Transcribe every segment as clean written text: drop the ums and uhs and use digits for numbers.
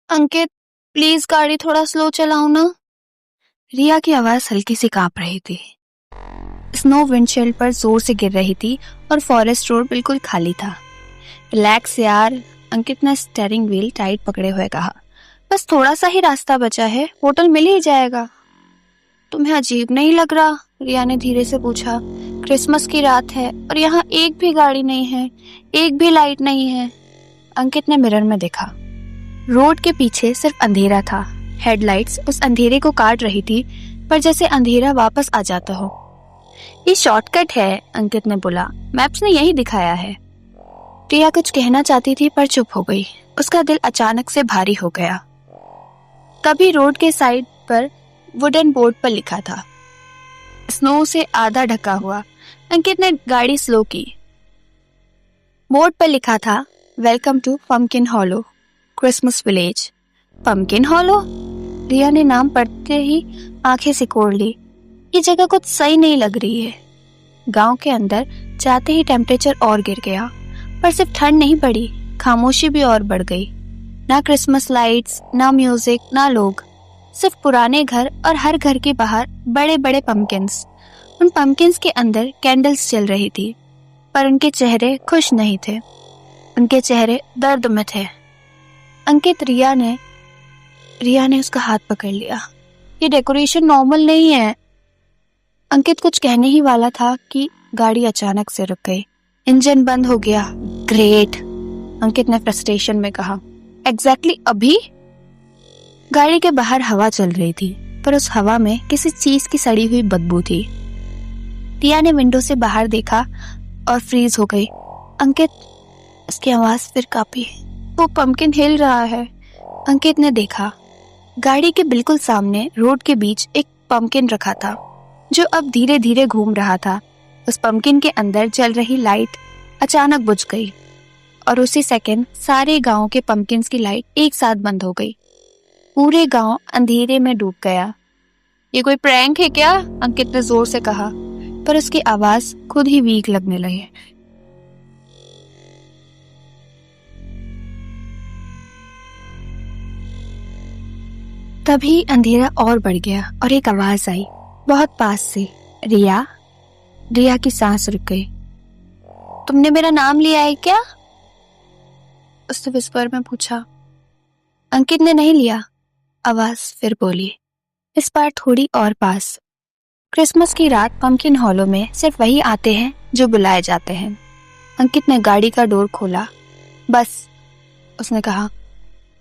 अंकित, please गाड़ी थोड़ा slow चलाओ ना। रिया की आवाज हल्की सी कांप रही थी। स्नो विंडशील्ड पर जोर से गिर रही थी और फॉरेस्ट रोड बिल्कुल खाली था। रिलैक्स यार, अंकित ने स्टीयरिंग व्हील टाइट पकड़े हुए कहा। बस थोड़ा सा ही रास्ता बचा है, होटल मिल ही जाएगा। तुम्हें अजीब नहीं लग रहा? रिया ने धीरे से पूछा। क्रिसमस की रात है और यहाँ एक भी गाड़ी नहीं है, एक भी लाइट नहीं है। अंकित ने मिरर में देखा। रोड के पीछे सिर्फ अंधेरा था। हेडलाइट्स उस अंधेरे को काट रही थी, पर जैसे अंधेरा वापस आ जाता हो। ये शॉर्टकट है, अंकित ने बोला। मैप्स ने यही दिखाया है। प्रिया कुछ कहना चाहती थी पर चुप हो गई। उसका दिल अचानक से भारी हो गया। तभी रोड के साइड पर वुडन बोर्ड पर लिखा था, स्नो से आधा ढका हुआ। अंकित ने गाड़ी स्लो की। बोर्ड पर लिखा था, welcome to pumpkin hollow, christmas village. Pumpkin hollow? Riya ने नाम पढ़ते ही आंखें सिकोड़ ली। ये जगह कुछ सही नहीं लग रही है। गांव के अंदर जाते ही टेम्परेचर और गिर गया, पर सिर्फ ठंड नहीं पड़ी, खामोशी भी और बढ़ गई। ना क्रिसमस लाइट्स, ना म्यूजिक, ना लोग, सिर्फ पुराने घर और हर घर के बाहर बड़े बड़े पम्पकिंस। उन पम्पकिंस के अंदर कैंडल्स जल रही थी, पर उनके चेहरे खुश नहीं थे। उनके चेहरे दर्द में थे। अंकित, रिया ने उसका हाथ पकड़ लिया। ये डेकोरेशन नॉर्मल नहीं है। अंकित कुछ कहने ही वाला था कि गाड़ी अचानक से रुक गई। इंजन बंद हो गया। ग्रेट, अंकित ने फ्रस्ट्रेशन में कहा। एग्जैक्टली अभी? गाड़ी के बाहर हवा चल रही थी, पर उस हवा में किसी चीज की सड़ी हुई बदबू थी। रिया ने विंडो से बाहर देखा और फ्रीज हो गई। अंकित, उसकी आवाज फिर कांपी। वो पम्पकिन हिल रहा है। अंकित ने देखा। गाड़ी के बिल्कुल सामने रोड के बीच एक पम्पकिन रखा था, जो अब धीरे धीरे घूम रहा था। उस पम्पकिन के अंदर जल रही लाइट अचानक बुझ गई और उसी सेकंड सारे गांव के पम्पकिन्स की लाइट एक साथ बंद हो गई। पूरे गांव अंधेरे में डूब गया। ये कोई प्रैंक है क्या? अंकित ने जोर से कहा, पर उसकी आवाज खुद ही वीक लगने लगी। तभी अंधेरा और बढ़ गया और एक आवाज आई, बहुत पास से। रिया। रिया की सांस रुक गई। तुमने मेरा नाम लिया है क्या? उसने विस्पर में पूछा। अंकित ने नहीं लिया। आवाज फिर बोली, इस बार थोड़ी और पास। क्रिसमस की रात पम्पकिन हॉलो में सिर्फ वही आते हैं जो बुलाए जाते हैं। अंकित ने गाड़ी का डोर खोला। बस, उसने कहा,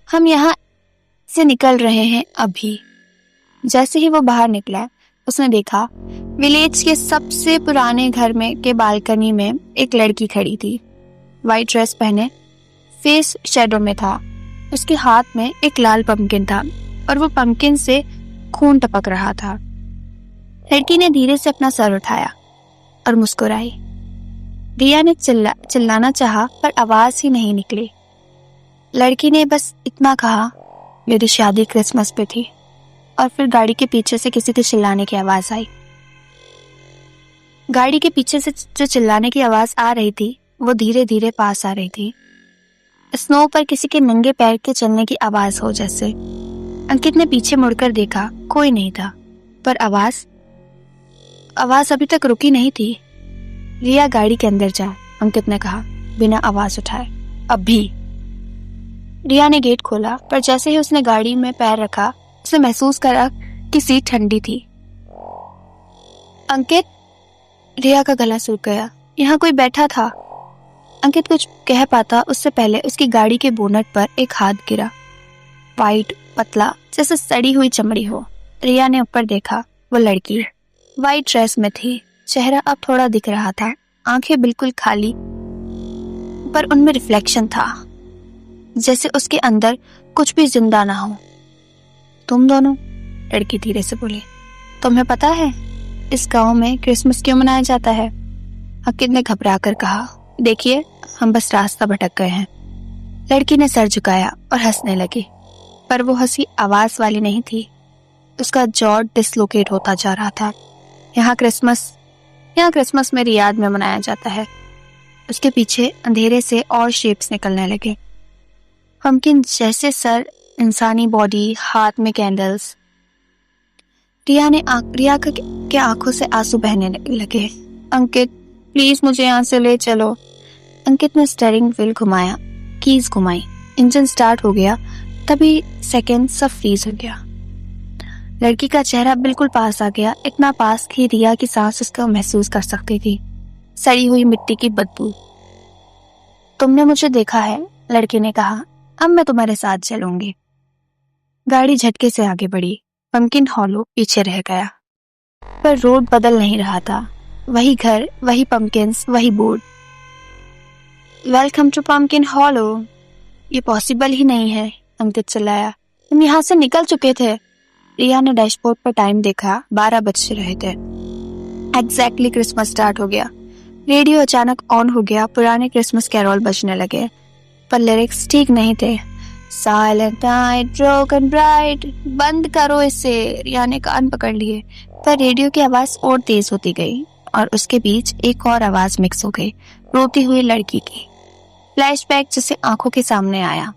हम यहाँ से निकल रहे हैं अभी। जैसे ही वो बाहर निकला, उसने देखा विलेज के सबसे पुराने घर में के बालकनी में एक लड़की खड़ी थी। वाइट ड्रेस पहने, फेस शैडो में था। उसके हाथ में एक लाल पम्पकिन था और वो पम्पकिन से खून टपक रहा था। लड़की ने धीरे से अपना सर उठाया और मुस्कुराई। रिया ने चिल्लाना चाहा, पर आवाज ही नहीं निकली। लड़की ने बस इतना कहा, मेरी शादी क्रिसमस पे थी। और फिर गाड़ी के पीछे से किसी के चिल्लाने की आवाज आई। गाड़ी के पीछे से जो चिल्लाने की आवाज आ रही थी, वो धीरे धीरे पास आ रही थी। स्नो पर किसी के नंगे पैर के चलने की आवाज हो जैसे। अंकित ने पीछे मुड़कर देखा, कोई नहीं था, पर आवाज अभी तक रुकी नहीं थी। रिया, गाड़ी के अंदर जा, अंकित ने कहा बिना आवाज उठाए। अभी। रिया ने गेट खोला, पर जैसे ही उसने गाड़ी में पैर रखा, उसने महसूस करा कि सीट ठंडी थी। अंकित, रिया का गला सूख गया। यहाँ कोई बैठा था। अंकित कुछ कह पाता उससे पहले उसकी गाड़ी के बोनट पर एक हाथ गिरा, वाइट, पतला, जैसे सड़ी हुई चमड़ी हो। रिया ने ऊपर देखा। वो लड़की वाइट ड्रेस में थी। चेहरा अब थोड़ा दिख रहा था, आंखें बिल्कुल खाली, पर उनमें रिफ्लेक्शन था, जैसे उसके अंदर कुछ भी जिंदा ना हो। तुम दोनों? लड़की धीरे से बोली। तुम्हें पता है इस गांव में क्रिसमस क्यों मनाया जाता है? अंकित ने घबरा कर कहा, देखिए, हम बस रास्ता भटक गए हैं। लड़की ने सर झुकाया और हंसने लगी, पर वो हंसी आवाज वाली नहीं थी। उसका जॉ डिसलोकेट होता जा रहा था। यहाँ क्रिसमस मेरी याद में मनाया जाता है। उसके पीछे अंधेरे से और शेप्स निकलने लगे। पम्पकिन जैसे सर इंसानी बॉडी, हाथ में कैंडल्स। रिया के आंखों से आंसू बहने लगे। अंकित, प्लीज मुझे यहाँ से ले चलो। अंकित ने स्टीयरिंग व्हील घुमाया, कीज घुमाई, इंजन स्टार्ट हो गया। तभी सेकंड सब फ्रीज हो गया। लड़की का चेहरा बिल्कुल पास आ गया, इतना पास कि रिया की सांस उसका महसूस कर सकती थी। सड़ी हुई मिट्टी की बदबू। तुमने मुझे देखा है, लड़की ने कहा। अब मैं तुम्हारे साथ चलूंगी। गाड़ी झटके से आगे बढ़ी। पंकिन हॉलो पीछे रह गया, पर रोड बदल नहीं रहा था। वही घर, वही पंकिन्स, वही board. Welcome to pumpkin hollow. ये पॉसिबल ही नहीं है, अंकित चिल्लाया। तुम यहाँ से निकल चुके थे। रिया ने डैशबोर्ड पर टाइम देखा, 12 बज रहे थे। एग्जैक्टली क्रिसमस स्टार्ट हो गया। रेडियो अचानक ऑन हो गया, पुराने क्रिसमस कैरोल बजने लगे, पर लिरिक्स ठीक नहीं थे। साइलेंट नाइट, ब्रोकन ब्राइड, बंद करो इसे, रिया ने कान पकड़ लिए। पर रेडियो की आवाज और तेज होती गई और उसके बीच एक और आवाज मिक्स हो गई, रोती हुई लड़की की। फ्लैशबैक जैसे आंखों के सामने आया।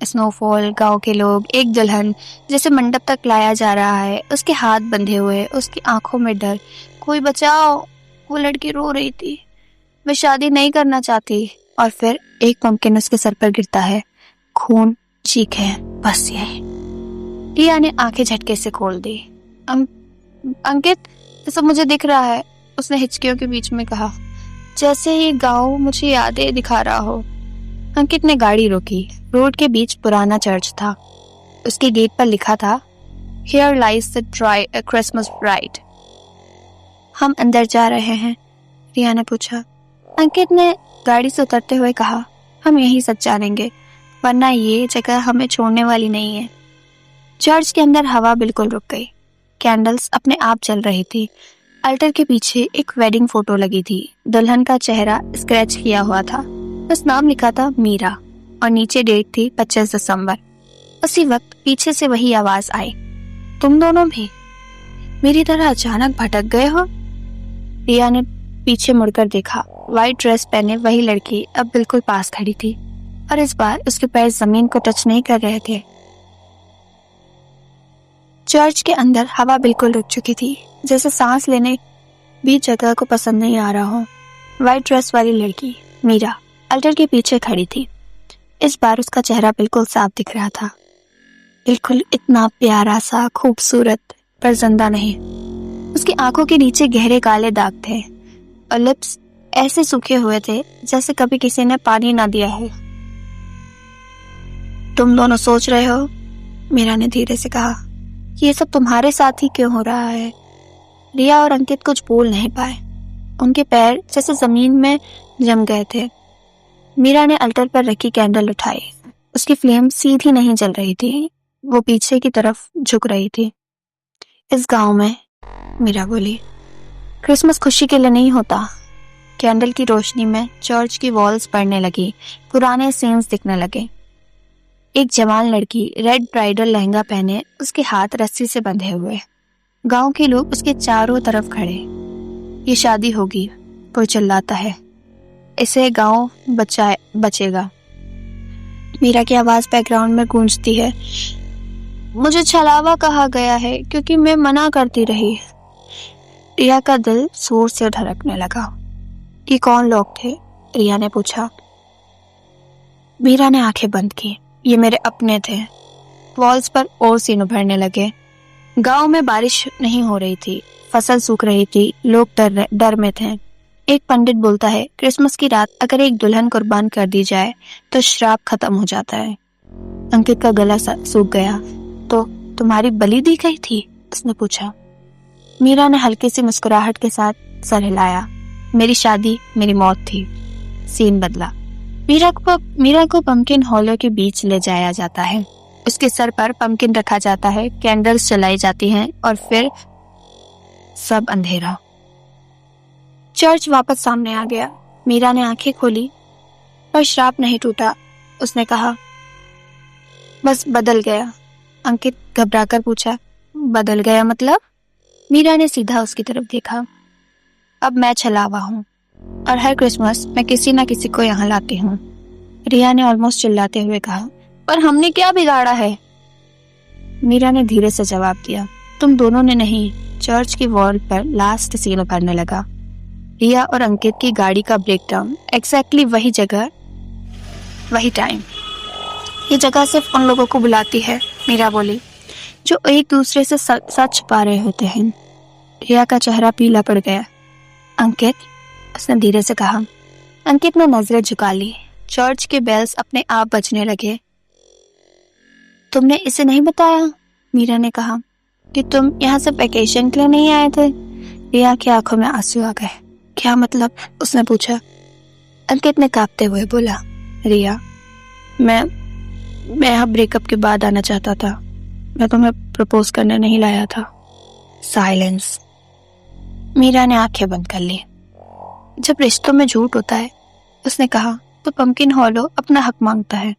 स्नोफॉल, गांव के लोग, एक दुल्हन जिसे मंडप तक लाया जा रहा है, उसके हाथ बंधे हुए, उसकी आंखों में डर। कोई बचाओ। वो लड़की रो रही थी, वह शादी नहीं करना चाहती। और फिर एक पंपकिन उसके सर पर गिरता है, खून, चीखें, बस यही। रिया ने आंखें झटके से खोल दी। अंकित, ये सब मुझे दिख रहा है, उसने हिचकियों के बीच में कहा, जैसे ये गांव मुझे यादें दिखा रहा हो। अंकित ने गाड़ी रोकी। रोड के बीच पुराना चर्च था। उसके गेट पर लिखा था, Here lies the Christmas bride। हम अंदर जा रहे हैं, रिया ने पूछा। अंकित ने गाड़ी से उतरते हुए कहा, हम यहीं सच जानेंगे, वरना ये जगह हमें छोड़ने वाली नहीं है। चर्च के अंदर हवा बिल्कुल रुक गई। कैंडल्स अपने आप जल रही थी। अल्टर के पीछे एक वेडिंग फोटो लगी थी। दुल्हन का चेहरा स्क्रैच किया हुआ था, बस नाम लिखा था मीरा, और नीचे डेट थी 25 दिसंबर। उसी वक्त पीछे से वही आवाज आई, तुम दोनों भी मेरी तरह अचानक भटक गए हो। रिया ने पीछे मुड़कर देखा। व्हाइट ड्रेस पहने वही लड़की अब बिल्कुल पास खड़ी थी, और इस बार उसके पैर जमीन को टच नहीं कर रहे थे। चर्च के अंदर हवा बिल्कुल रुक चुकी थी, जैसे सांस लेने भी जगह को पसंद नहीं आ रहा हो। व्हाइट ड्रेस वाली लड़की मीरा अल्टर के पीछे खड़ी थी। इस बार उसका चेहरा बिल्कुल साफ दिख रहा था, बिल्कुल इतना प्यारा सा, खूबसूरत, पर जिंदा नहीं। उसकी आंखों के नीचे गहरे काले दाग थे और लिप्स ऐसे सूखे हुए थे जैसे कभी किसी ने पानी ना दिया हो। तुम दोनों सोच रहे हो, मीरा ने धीरे से कहा, ये सब तुम्हारे साथ ही क्यों हो रहा है। रिया और अंकित कुछ बोल नहीं पाए। उनके पैर जैसे जमीन में जम गए थे। मीरा ने अल्टर पर रखी कैंडल उठाई। उसकी फ्लेम सीधी नहीं जल रही थी, वो पीछे की तरफ झुक रही थी। इस गांव में, मीरा बोली, क्रिसमस खुशी के लिए नहीं होता। कैंडल की रोशनी में चर्च की वॉल्स बढ़ने लगी, पुराने सीन्स दिखने लगे। एक जवान लड़की रेड ब्राइडल लहंगा पहने, उसके हाथ रस्सी से बंधे हुए। गांव के लोग उसके चारों तरफ खड़े। ये शादी होगी, कोई चिल्लाता है, इसे गांव बचेगा। मीरा की आवाज बैकग्राउंड में गूंजती है, मुझे छलावा कहा गया है क्योंकि मैं मना करती रही। रिया का दिल जोर से धड़कने लगा। ये कौन लोग थे, रिया ने पूछा। मीरा ने आंखें बंद की। ये मेरे अपने थे। वॉल्स पर और सीन उभरने लगे। गांव में बारिश नहीं हो रही थी, फसल सूख रही थी, लोग डर में थे। एक पंडित बोलता है, क्रिसमस की रात अगर एक दुल्हन कुर्बान कर दी जाए तो श्राप खत्म हो जाता है। अंकित का गला सूख गया। तो तुम्हारी बलि दी गई थी, उसने पूछा। मीरा ने हल्की सी मुस्कुराहट के साथ सर हिलाया। मेरी शादी मेरी मौत थी। सीन बदला। मीरा को पंपकिन हॉलो के बीच ले जाया जाता है। उसके सर पर पंपकिन रखा जाता है, कैंडल्स जलाई जाती हैं और फिर सब अंधेरा। चर्च वापस सामने आ गया। मीरा ने आंखें खोली, पर श्राप नहीं टूटा। उसने कहा, बस बदल गया। अंकित घबराकर पूछा, बदल गया मतलब? मीरा ने सीधा उसकी तरफ देखा। अब मैं छलावा हूँ और हर क्रिसमस मैं किसी ना किसी को यहाँ लाती हूँ। रिया ने ऑलमोस्ट चिल्लाते हुए कहा, पर हमने क्या बिगाड़ा है? मीरा ने धीरे से जवाब दिया। तुम दोनों ने नहीं। चर्च की वॉल पर लास्ट सील भरने लगा। रिया और अंकित की गाड़ी का ब्रेकडाउन, एग्जैक्टली वही जगह, वही टाइम। ये जगह सिर्फ उन लोगों को बुलाती है, मीरा बोली, जो एक दूसरे से सच छुपा रहे होते हैं। रिया का चेहरा पीला पड़ गया। अंकित, उसने धीरे से कहा। अंकित ने नजरें झुका ली। चर्च के बेल्स अपने आप बजने लगे। तुमने इसे नहीं बताया? मीरा ने कहा। कि तुम यहाँ से वैकेशन के लिए नहीं आए थे? रिया की आंखों में आंसू आ गए। क्या मतलब? उसने पूछा। अंकित ने कांपते हुए बोला, रिया, मैं यहाँ ब्रेकअप के बाद आना चाहता था। मैं तुम्हें प्रपोज करने नहीं लाया था। साइलेंस। मीरा ने आंखें बंद कर ली। जब रिश्तों में झूठ होता है, उसने कहा, तो पंपकिन हॉलो अपना हक मांगता है।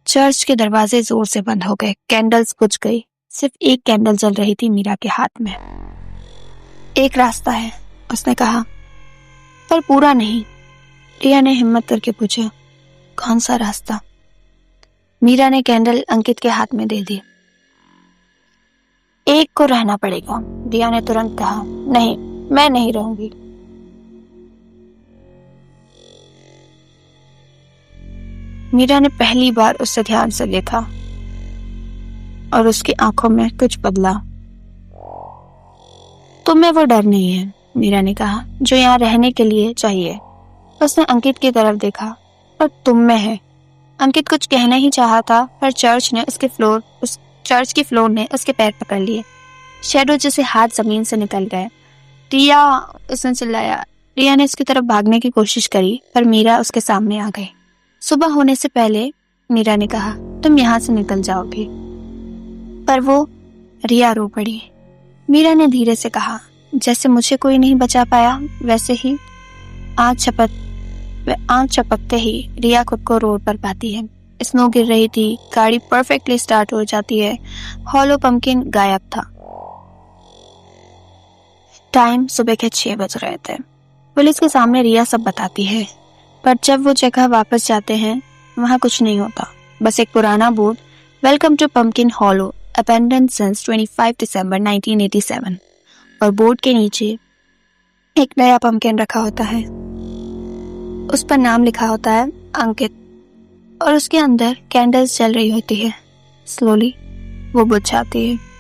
चर्च के दरवाजे जोर से बंद हो गए। कैंडल्स बुझ गई। सिर्फ एक कैंडल जल रही थी मीरा के हाथ में। एक रास्ता है, उसने कहा, पर पूरा नहीं। रिया ने हिम्मत करके पूछा, कौन सा रास्ता? मीरा ने कैंडल अंकित के हाथ में दे दी। एक को रहना पड़ेगा। रिया ने तुरंत कहा, नहीं, मैं नहीं रहूंगी। मीरा ने पहली बार उससे ध्यान से देखा और उसकी आंखों में कुछ बदला। तुम्हें वो डर नहीं है, मीरा ने कहा, जो यहाँ रहने के लिए चाहिए। उसने अंकित की तरफ देखा, और तुम में है। अंकित कुछ कहना ही चाहा था, पर चर्च की फ्लोर ने उसके पैर पकड़ लिए। शैडो जैसे हाथ जमीन से निकल गए। रिया, उसने चिल्लाया। रिया ने उसकी तरफ भागने की कोशिश करी, पर मीरा उसके सामने आ गई। सुबह होने से पहले, मीरा ने कहा, तुम यहाँ से निकल जाओगी। पर वो, रिया रो पड़ी। मीरा ने धीरे से कहा, जैसे मुझे कोई नहीं बचा पाया, वैसे ही। आँख झपकते ही रिया खुद को रोड पर पाती है। स्नो गिर रही थी। गाड़ी परफेक्टली स्टार्ट हो जाती है। हॉलो पंपकिन गायब था। टाइम सुबह के 6 बज रहे थे। पुलिस के सामने रिया सब बताती है, पर जब वो जगह वापस जाते हैं, वहाँ कुछ नहीं होता। बस एक पुराना board, welcome to pumpkin hollow, abandoned since 25 December 1987, और बोर्ड के नीचे एक नया पंपकिन रखा होता है। उस पर नाम लिखा होता है अंकित, और उसके अंदर कैंडल्स जल रही होती है। स्लोली वो बुझ जाती है।